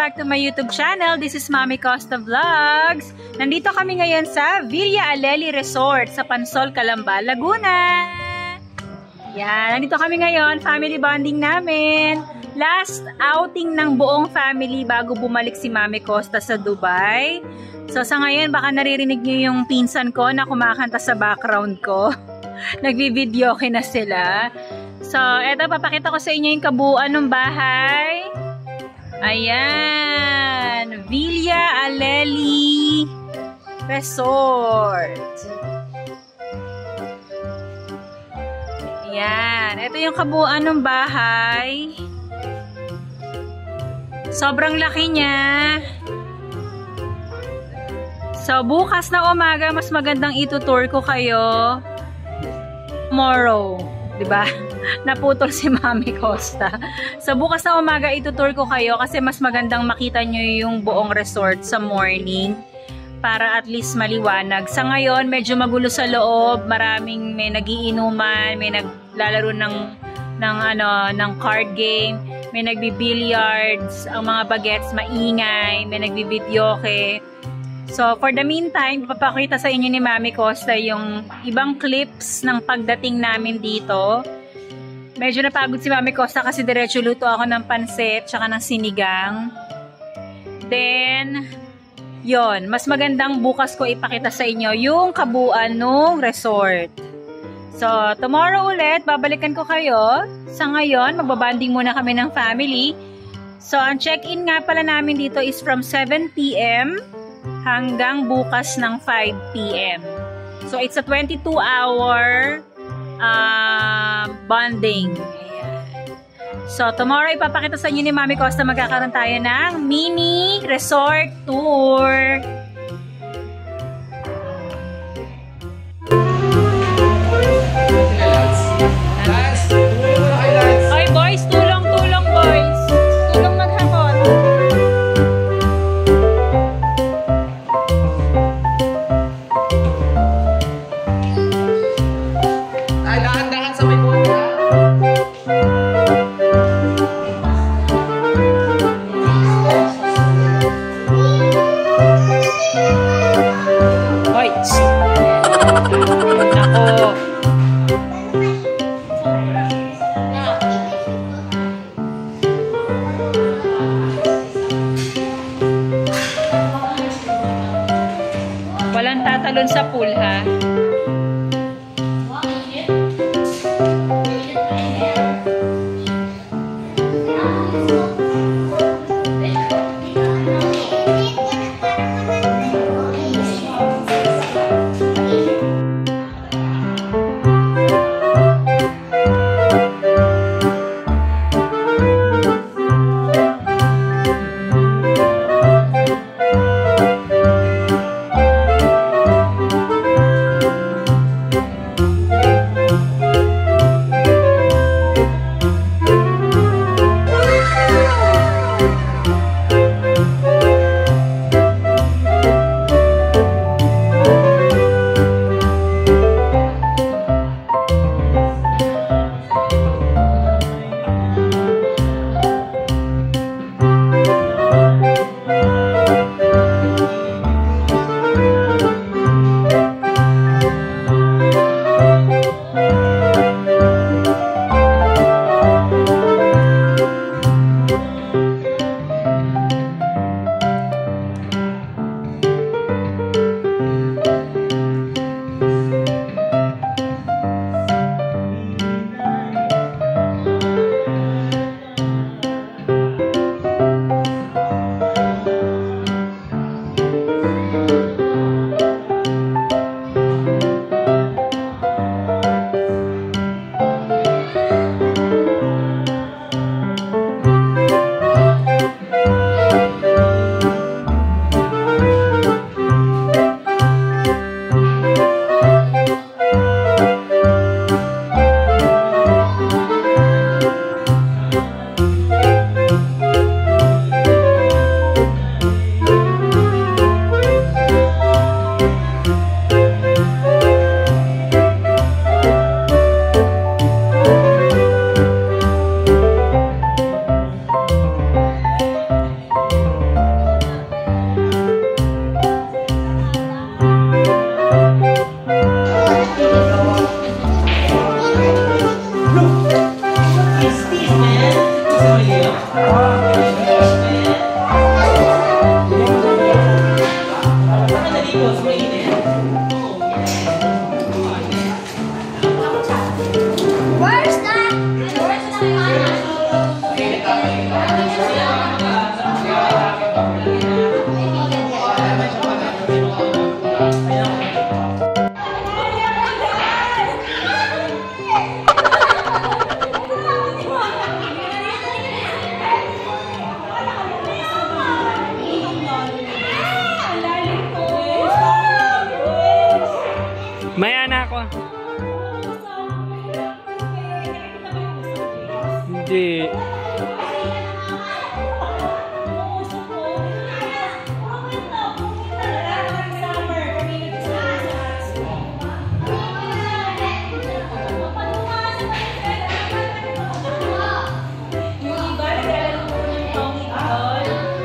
back to my YouTube channel. This is Mami Costa Vlogs. Nandito kami ngayon sa Villa Aleli Resort sa Pansol, Calamba, Laguna. Yan, nandito kami ngayon, family bonding namin. Last outing ng buong family bago bumalik si Mami Costa sa Dubai. So sa ngayon, baka naririnig niyo yung pinsan ko na kumakanta sa background ko. Nagbi-video na sila. So, eto, papakita ko sa inyo yung kabuuan ng bahay. Ayan, Villa Aleli Resort. Ayan, ito yung kabuuan ng bahay. Sobrang laki niya. So, bukas na umaga, mas magandang itutour ko kayo. Tomorrow, diba? Naputol si Mami Costa. So, bukas na umaga itutour ko kayo kasi mas magandang makita nyo yung buong resort sa morning para at least maliwanag. Sa ngayon, medyo magulo sa loob. Maraming may nagiinuman, may naglalaro ng card game, may nagbi-billiards, ang mga bagets maingay, may nagbi-videoke. So, for the meantime, papakita sa inyo ni Mami Costa yung ibang clips ng pagdating namin dito. Medyo napagod si Mami Costa kasi diretso luto ako ng pansit tsaka ng sinigang. Then, yon, mas magandang bukas ko ipakita sa inyo yung kabuuan ng resort. So, tomorrow ulit, babalikan ko kayo. Sa ngayon, magbabanding muna kami ng family. So, ang check-in nga pala namin dito is from 7 PM hanggang bukas ng 5 PM. So, it's a 22-hour bonding. Ayan. So, tomorrow ipapakita sa inyo ni Mami Costa, magkakaroon tayo ng mini resort tour. Oy, boys, tulong boys. Tulong maghakot. Dahan-dahan sa may buwan. Hoy! Nako! Walang tatalon sa pool, ha? Where's that? Where's May anak ko. Hindi.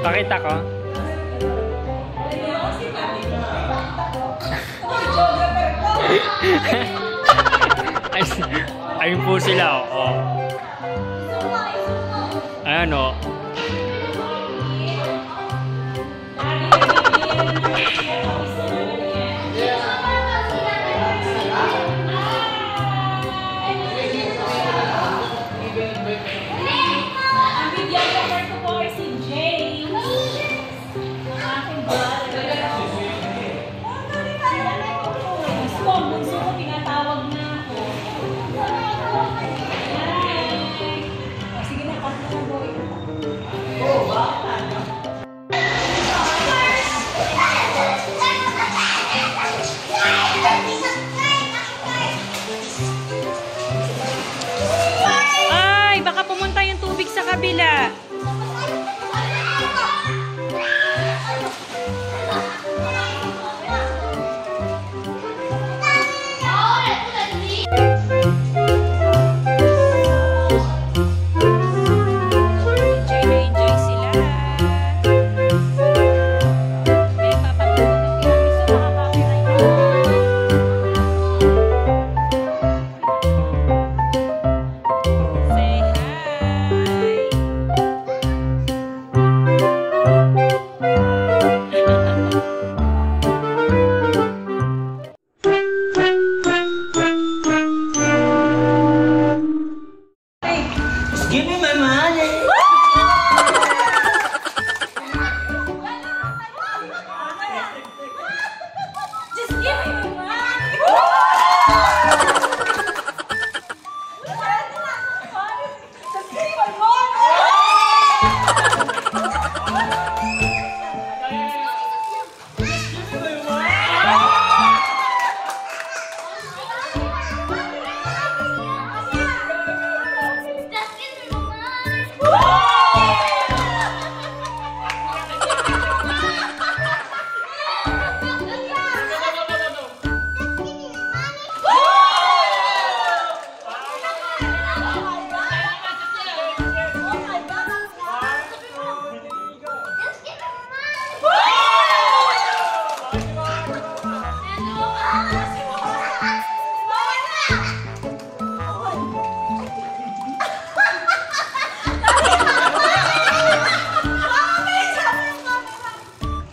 Pakita ko. Ayun po sila, oh. Ayan, oh. Ay, baka pumunta yung tubig sa kabila. Give me my money. Just give me my money. Just give me my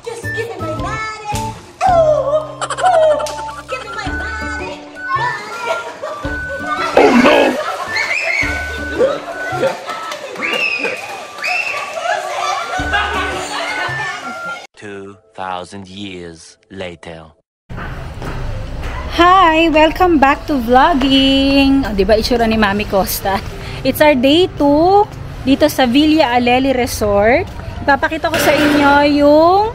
Just give me my money. Give me my money. Oh no! 2,000 years later. Hi! Welcome back to vlogging! Oh, diba itsura ni Mami Costa? It's our day 2 dito sa Villa Aleli Resort. Ipapakita ko sa inyo yung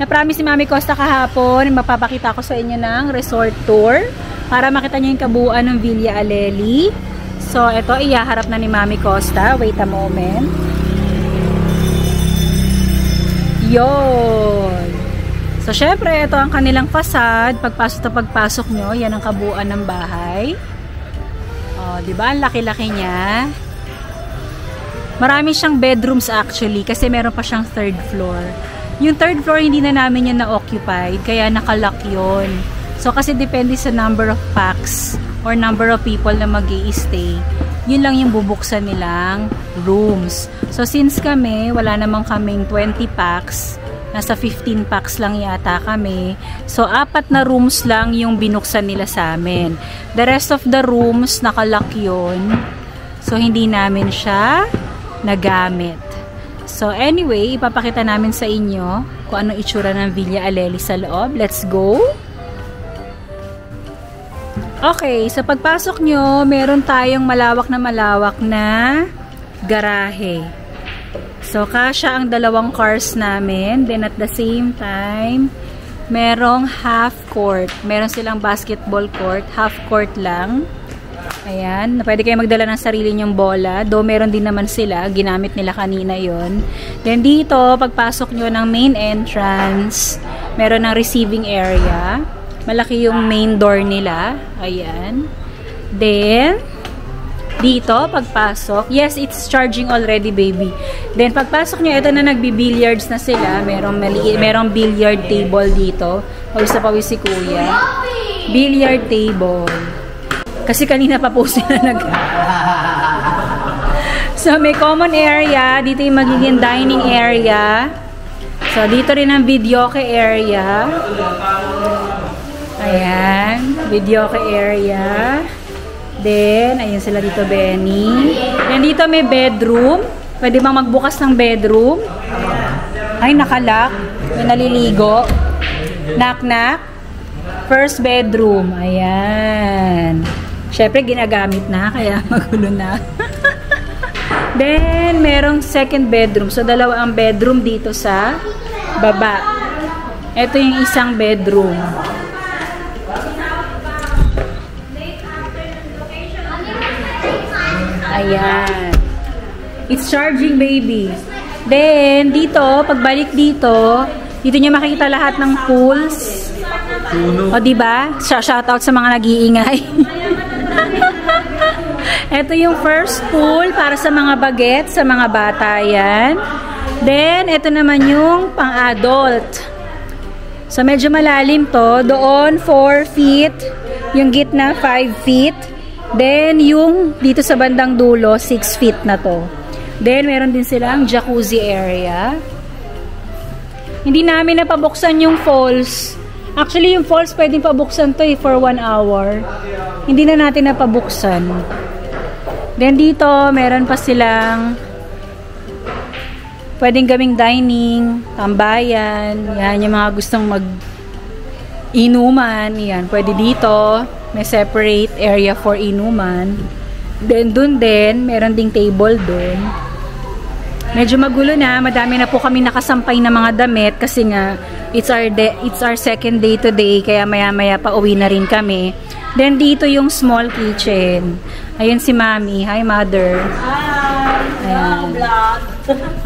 na-promise ni Mami Costa kahapon. Mapapakita ko sa inyo ng resort tour para makita nyo yung kabuuan ng Villa Aleli. So, ito, iyaharap na ni Mami Costa. Wait a moment. Yon! So, syempre, ito ang kanilang facade. Pagpasok nyo, yan ang kabuuan ng bahay. O, diba? Ang laki-laki niya. Marami siyang bedrooms actually, kasi meron pa siyang third floor. Yung third floor, hindi na namin yan na-occupied, kaya nakalock yun. So, kasi depende sa number of packs or number of people na mag-i-stay. Yun lang yung bubuksan nilang rooms. So, since kami, wala namang kaming 20 packs, Nasa 15 packs lang yata kami. So, 4 na rooms lang yung binuksan nila sa amin. The rest of the rooms, nakalock yun. So, hindi namin siya nagamit. So, anyway, ipapakita namin sa inyo kung anong itsura ng Villa Aleli sa loob. Let's go! Okay, sa pagpasok nyo, meron tayong malawak na garahe. So, kasya ang 2 cars namin. Then, at the same time, merong half court. Meron silang basketball court. Half court lang. Ayan. Pwede kayo magdala ng sarili nyong bola. Though, meron din naman sila. Ginamit nila kanina yon. Then, dito, pagpasok nyo ng main entrance, meron ng receiving area. Malaki yung main door nila. Ayan. Then, dito, pagpasok, yes, it's charging already, baby. Then, pagpasok nyo, ito na nagbi-billiards na sila. Merong billiard table dito. Pawis si kuya. Billiard table. Kasi kanina pa po sila So, may common area. Dito yung magiging dining area. So, dito rin ang videoke area. Ayan. Videoke area. Then, ayun sila dito, Benny. Then, dito may bedroom. Pwede bang magbukas ng bedroom? Ay, nakalock. May naliligo. Knock-knock. First bedroom. Ayan. Siyempre, ginagamit na. Kaya magulo na. Then, merong second bedroom. So, 2 ang bedroom dito sa baba. Ito yung isang bedroom. Ayan. It's charging, baby. Then, dito, pagbalik dito nyo makikita lahat ng pools. O, diba? Shoutout sa mga nag-iingay. Ito yung first pool para sa mga bagets, sa mga bata yan. Then, ito naman yung pang-adult. So, medyo malalim to. Doon, 4 feet. Yung gitna, 5 feet. Then, yung dito sa bandang dulo, 6 feet na to. Then, meron din silang jacuzzi area. Hindi namin napabuksan yung falls. Actually, yung falls pwedeng pabuksan to for 1 hour. Hindi na natin napabuksan. Then, dito, meron pa silang pwedeng gawing dining, tambayan. Yan, yung mga gustong mag-inuman. Yan, pwede dito. May separate area for inuman. Then, dun din, meron ding table dun. Medyo magulo na. Madami na po kami nakasampay na mga damit kasi nga, it's our second day today. Kaya maya-maya pa uwi na rin kami. Then, dito yung small kitchen. Ayun si Mami. Hi, Mother. Hi.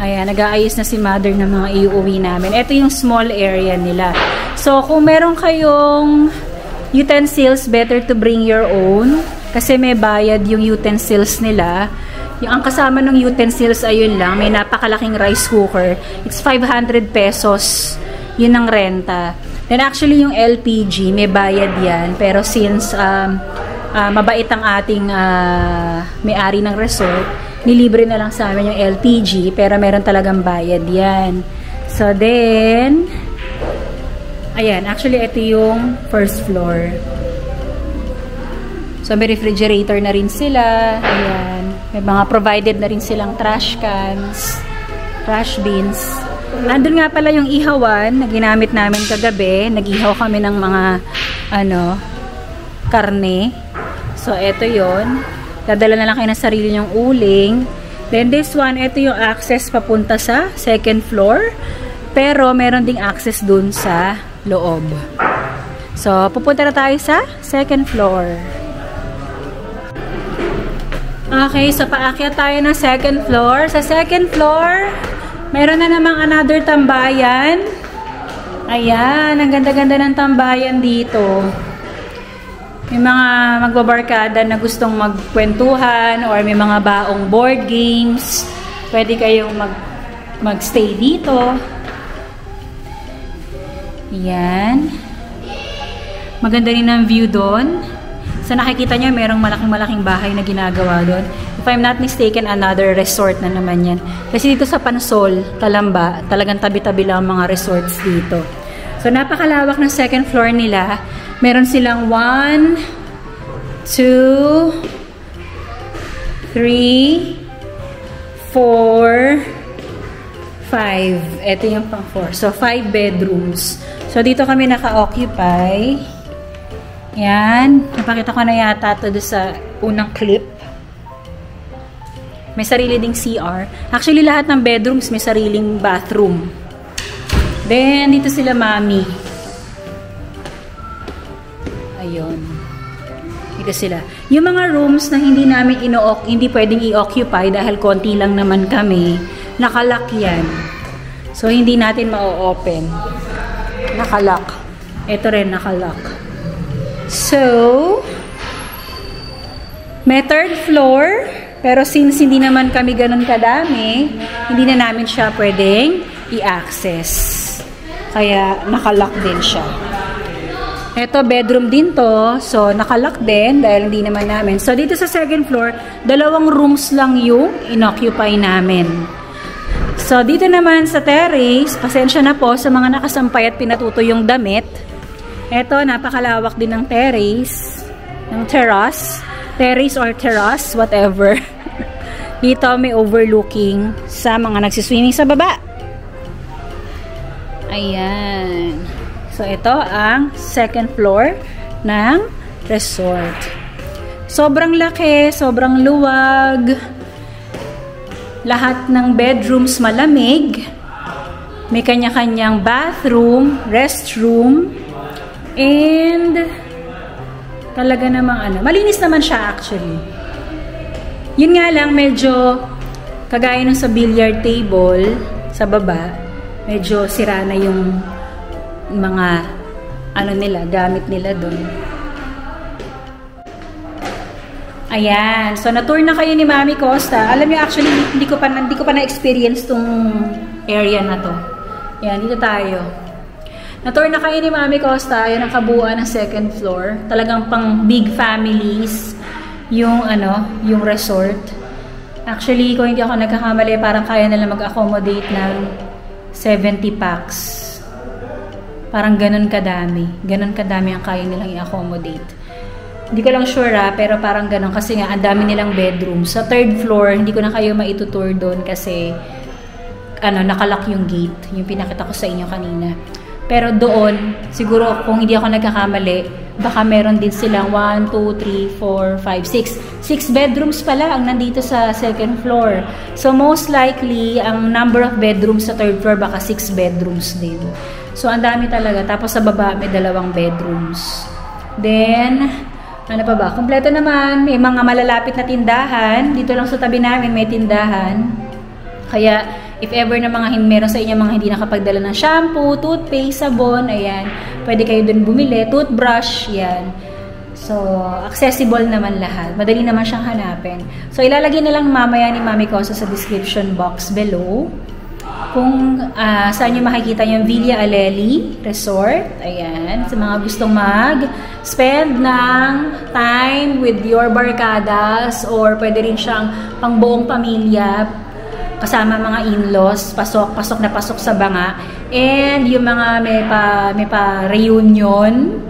Ayan, nag-aayos na si Mother ng mga iuwi namin. Ito yung small area nila. So, kung meron kayong utensils, better to bring your own. Kasi may bayad yung utensils nila. Yung ang kasama ng utensils, ayun lang. May napakalaking rice cooker. It's 500 pesos. Yun ang renta. Then actually yung LPG, may bayad yan. Pero since mabait ang ating may-ari ng resort, nilibre na lang sa amin yung LPG. Pero meron talagang bayad yan. So then, ayan, actually ito yung first floor. So may refrigerator na rin sila. Ayan. May mga provided na rin silang trash cans, trash bins. Nandun nga pala yung ihawan na ginamit namin kagabi. Nag-ihaw kami ng mga karne. So eto yon. Dadala na lang kayo ng sarili nyong uling. Then this one, ito yung access papunta sa second floor. Pero meron ding access dun sa loob. So pupunta na tayo sa second floor. Okay, so paakyat tayo ng second floor. Sa second floor, meron na namang another tambayan. Ayan, ang ganda-ganda ng tambayan dito. May mga magbabarkada na gustong magkwentuhan or may mga baong board games. Pwede kayong magstay dito. Ayan. Maganda rin ang view doon. So nakikita nyo, merong malaking bahay na ginagawa doon. If I'm not mistaken, another resort na naman yan. Kasi dito sa Pansol, Calamba, talagang tabi-tabi lang mga resorts dito. So napakalawak ng second floor nila. Meron silang 1, 2, 3, 4, 5. Ito yung pang 4. So 5 bedrooms. So dito kami naka-occupy. Yan. Napakita ko na yata ito sa unang clip. May sarili ding CR. Actually, lahat ng bedrooms may sariling bathroom. Then, dito sila mami. Ayun. Dito sila. Yung mga rooms na hindi namin hindi pwedeng i-occupy dahil konti lang naman kami, nakalock yan. So, hindi natin ma-open. Nakalock. Ito rin nakalock. So, may third floor, pero since hindi naman kami ganun kadami, hindi na namin siya pwedeng i-access. Kaya, nakalock din siya. Ito, bedroom din to. So, nakalock din dahil hindi naman namin. So, dito sa second floor, 2 rooms lang yung inoccupy namin. So, dito naman sa terrace, pasensya na po sa mga nakasampay at pinatuto yung damit. Ito, napakalawak din ng terrace. Ng terrace. Terrace or terrace, whatever. Dito, may overlooking sa mga nagsiswimming sa baba. Ayan. So, ito ang second floor ng resort. Sobrang laki, sobrang luwag. Lahat ng bedrooms malamig. May kanya-kanyang bathroom, restroom, and talaga namang malinis naman siya actually. Yun nga lang, medyo kagaya nung sa billiard table sa baba, medyo sira na yung mga gamit nila doon. Ayan. So, na-tour na kayo ni Mami Costa. Alam niyo, actually, hindi ko pa na-experience tong area na to. Ayan, dito tayo. Na-tour na kayo ni Mami Costa. Ayan ang kabuuan ng second floor. Talagang pang big families yung, yung resort. Actually, kung hindi ako nagkakamali, parang kaya nila mag-accommodate ng 70 packs. Parang ganun kadami. Ganun kadami ang kaya nilang i-accommodate. Hindi ko lang sure pero parang ganun kasi nga ang dami nilang bedroom. Sa third floor, hindi ko na kayo maitutour doon kasi nakalock yung gate. Yung pinakita ko sa inyo kanina. Pero doon, siguro kung hindi ako nagkakamali, baka meron din silang 1, 2, 3, 4, 5, 6. 6 bedrooms pala ang nandito sa second floor. So most likely, ang number of bedrooms sa third floor baka 6 bedrooms din. So ang dami talaga. Tapos sa baba may 2 bedrooms. Then, ano pa ba? Kompleto naman. May mga malalapit na tindahan. Dito lang sa tabi namin may tindahan. Kaya, if ever na meron sa inyo mga hindi nakapagdala ng shampoo, toothpaste, sabon, ayan, pwede kayo dun bumili. Toothbrush, yan. So, accessible naman lahat. Madali naman siyang hanapin. So, ilalagay na lang mamaya ni Mami Costa sa description box below kung saan nyo makikita yung Villa Aleli Resort. Ayan. Sa mga gustong mag-spend ng time with your barkadas or pwede rin siyang pang buong pamilya kasama mga in-laws, pasok na pasok sa banga. And yung mga may pa reunion,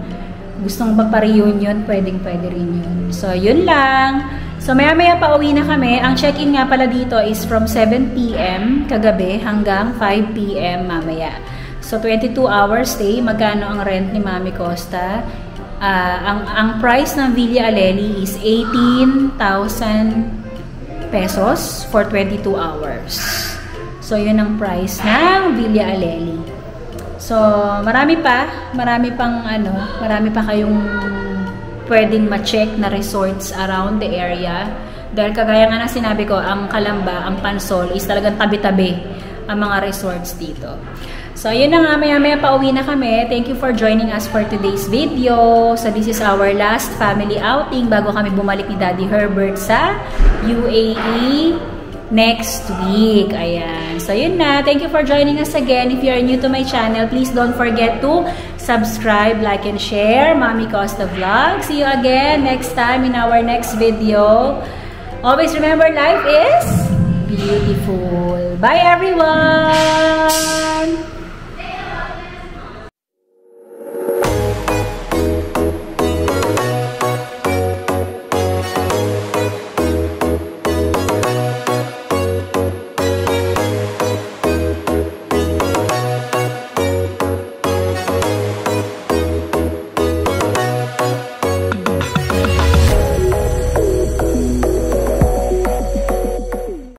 gustong magpa-reunion, pwede rin yun. So, yun lang. So, maya-maya pa uwi na kami. Ang check-in nga pala dito is from 7 p.m. kagabi hanggang 5 p.m. mamaya. So, 22 hours stay. Magkano ang rent ni Mami Costa? Ang price ng Villa Aleli is 18,000 pesos for 22 hours. So, yun ang price ng Villa Aleli. So, marami pa kayong pwedeng ma-check na resorts around the area. Dahil kagaya nga na sinabi ko, ang Calamba, ang Pansol is talagang tabi-tabi ang mga resorts dito. So, yun na nga, maya-maya pa uwi na kami. Thank you for joining us for today's video. So, this is our last family outing bago kami bumalik ni Daddy Herbert sa UAE next week. Ayan. So, yun na. Thank you for joining us again. If you are new to my channel, please don't forget to subscribe, like, and share. Mami Costa Vlog. See you again next time in our next video. Always remember, life is beautiful. Bye, everyone!